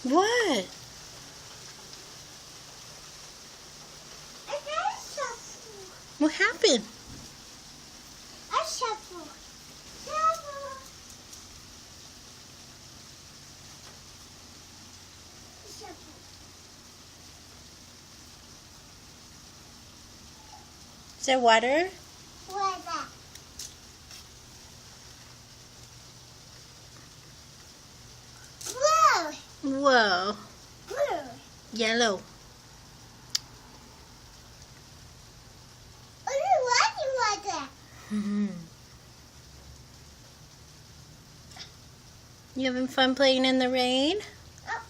What? What happened? A shovel. Shovel. Shovel. Is there water? What is that? Blue. Whoa. Blue. Yellow. You having fun playing in the rain? Oh.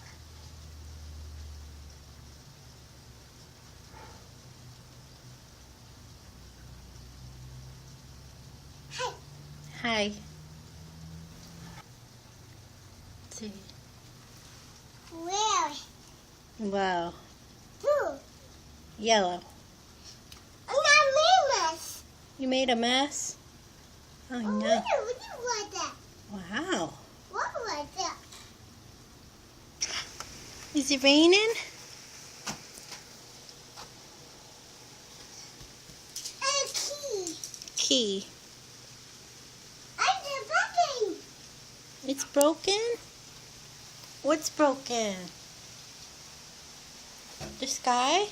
Hi. Hi. Let's see. Where? Wow. Blue. Yellow. I'm not famous. You made a mess? Oh no. What was that? Wow. What was that? Is it raining? A key. Key. I'm broken. It's broken? What's broken? The sky?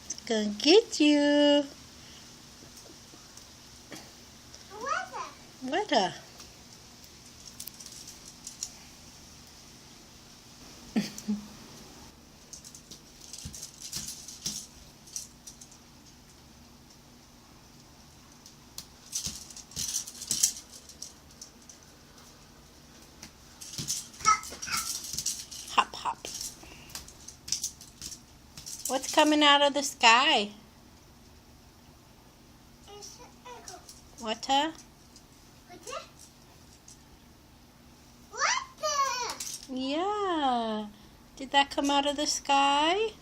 It's gonna get you. What a... Hop, hop. What's coming out of the sky? What? Yeah. Did that come out of the sky?